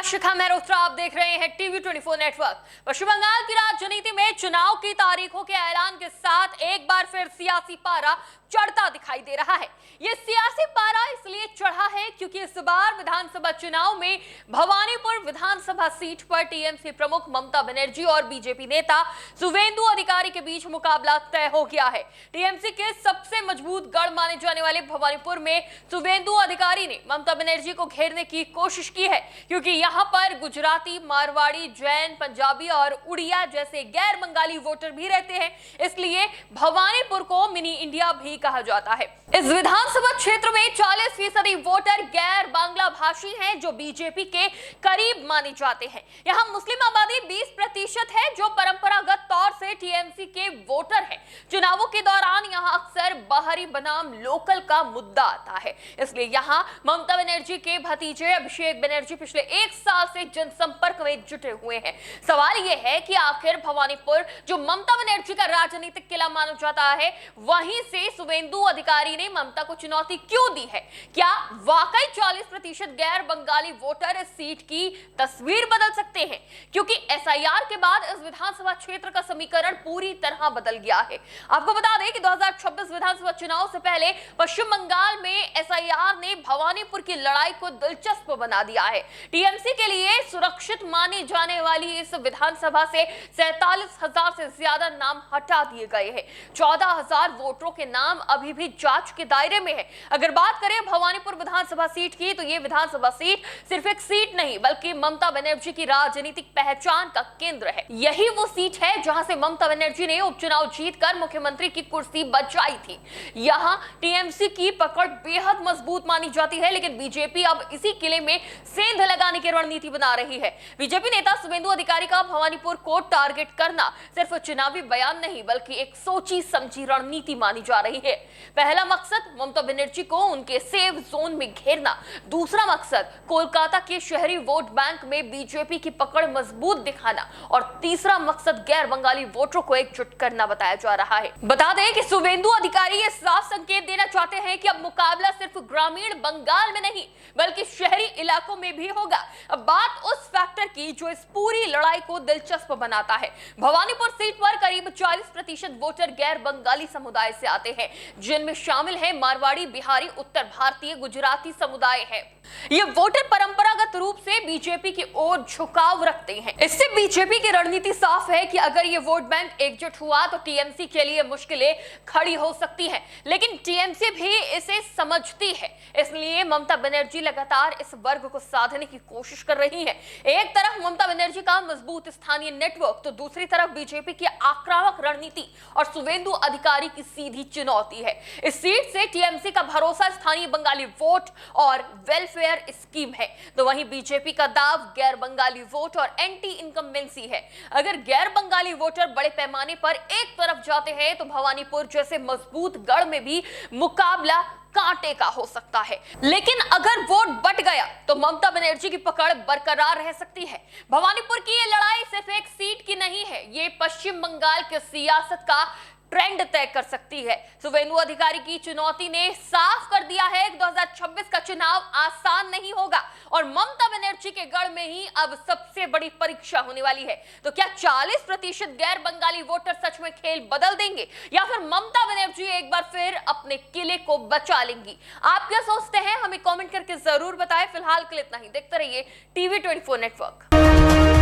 शिखा मेहरोत्रा, आप देख रहे हैं टीवी 24 नेटवर्क। पश्चिम बंगाल की राजनीति में चुनाव की तारीखों के ऐलान के साथ एक बार फिर सियासी पारा चढ़ता दिखाई दे रहा है। ये सियासी पारा इसलिए चढ़ा है क्योंकि इस बार विधानसभा चुनाव में भवानीपुर विधानसभा सीट पर टीएमसी प्रमुख ममता बनर्जी और बीजेपी नेता शुवेंदु अधिकारी के बीच मुकाबला तय हो गया है। टीएमसी के सबसे मजबूत गढ़ माने जाने वाले भवानीपुर में शुवेंदु अधिकारी ने ममता बनर्जी को घेरने की कोशिश की है, क्योंकि यहाँ पर गुजराती, मारवाड़ी, जैन, पंजाबी और उड़िया जैसे गैर बंगाली वोटर भी रहते हैं। इसलिए भवानीपुर को मिनी इंडिया भी कहा जाता है। इस विधानसभा क्षेत्र में 40% वोटर गैर बांग्ला भाषी हैं, जो बीजेपी के करीब माने जाते हैं। यहाँ मुस्लिम आबादी 20% है, जो परंपरागत तौर से टीएमसी के वोटर हैं। चुनावों के दौरान यहाँ अक्सर बाहरी बनाम लोकल का मुद्दा आता है, इसलिए यहाँ ममता बनर्जी के भतीजे अभिषेक बनर्जी पिछले 1 साल से जनसंपर्क में जुटे हुए हैं। सवाल यह है कि आखिर भवानीपुर, जो ममता बनर्जी का राजनीतिक किला माना जाता है, वहीं से शुवेंदु अधिकारी ने ममता को चुनौती क्यों दी है? क्या वाकई 40% गैर बंगाली वोटर इस सीट की तस्वीर बदल सकते हैं? क्योंकि एसआईआर के बाद इस विधानसभा क्षेत्र का समीकरण पूरी तरह बदल गया है। आपको बता दें कि 2026 विधानसभा चुनाव से पहले पश्चिम बंगाल में एसआईआर ने भवानीपुर की लड़ाई को दिलचस्प बना दिया है। टीएमसी के लिए सुरक्षित मानी जाने वाली इस विधानसभा से 47,000 से ज्यादा नाम हटा दिए गए हैं। 14,000 वोटरों के नाम अभी भी जांच के दायरे में है। अगर बात करें भवानीपुर विधानसभा सीट की, तो ये विधानसभा सीट सिर्फ एक सीट नहीं, बल्कि ममता बनर्जी की राजनीतिक पहचान का केंद्र है। यही वो सीट है जहां से ममता बनर्जी ने उपचुनाव जीतकर मुख्यमंत्री की कुर्सी बचाई थी। यहाँ टीएमसी की पकड़ बेहद मजबूत मानी जाती है, लेकिन बीजेपी अब इसी किले में सेंध लगाने की रणनीति बना रही है। बीजेपी नेता शुवेंदु अधिकारी का भवानीपुर को टारगेट करना सिर्फ चुनावी बयान नहीं, बल्कि एक सोची समझी रणनीति मानी जा रही है। पहला मकसद ममता बनर्जी को उनके सेफ जोन में घेरना, दूसरा मकसद कोलकाता के शहरी वोट बैंक में बीजेपी की पकड़ मजबूत दिखाना, और तीसरा मकसद गैर बंगाली वोटरों को एकजुट करना बताया जा रहा है। बता दें कि शुवेंदु अधिकारी ये साफ संकेत देना चाहते हैं कि अब मुकाबला सिर्फ ग्रामीण बंगाल में नहीं, बल्कि शहरी इलाकों में भी होगा। अब बात उस फैक्टर की जो इस पूरी लड़ाई को दिलचस्प बनाता है। भवानीपुर सीट पर करीब 40% वोटर गैर बंगाली समुदाय से आते हैं, जिनमें शामिल है मारवाड़ी, बिहारी, उत्तर भारतीय, गुजराती समुदाय है। ये वोटर परंपरागत रूप से बीजेपी की ओर झुकाव रखते हैं। इससे बीजेपी की रणनीति साफ है कि अगर ये वोट बैंक एकजुट हुआ तो टीएमसी के लिए मुश्किलें खड़ी हो सकती हैं, लेकिन टीएमसी भी इसे समझती है। इसलिए ममता बनर्जी लगातार इस वर्ग को साधने की कोशिश कर रही है। एक तरफ ममता बनर्जी का मजबूत स्थानीय नेटवर्क, तो दूसरी तरफ बीजेपी की आक्रामक रणनीति और शुवेंदु अधिकारी की सीधी चुनौती है। इस सीट से टीएमसी का भरोसा स्थानीय बंगाली वोट और वेलफेयर स्कीम है, तो वहीं बीजेपी का दाव गैर बंगाली वोट और एंटी इनकम्बेंसी है। अगर गैर बंगाली वोटर बड़े पैमाने पर एक तरफ जाते हैं, तो भवानीपुर जैसे मजबूत गढ़ में भी मुकाबला कांटे का हो सकता है। लेकिन अगर वोट बट गया तो ममता बनर्जी की पकड़ बरकरार रह सकती है। भवानीपुर की ये लड़ाई सिर्फ एक सीट की नहीं है, ये पश्चिम बंगाल की सियासत का ट्रेंड तय कर सकती है। शुवेंदु अधिकारी की चुनौती ने साफ कर दिया है कि 2026 का चुनाव आसान नहीं होगा, और ममता बनर्जी के गढ़ में ही अब सबसे बड़ी परीक्षा होने वाली है। तो क्या 40% गैर बंगाली वोटर सच में खेल बदल देंगे, या फिर ममता बनर्जी एक बार फिर अपने किले को बचा लेंगी? आप क्या सोचते हैं? हमें कमेंट करके जरूर बताएं। फिलहाल के लिए इतना ही। देखते रहिए टीवी 24 नेटवर्क।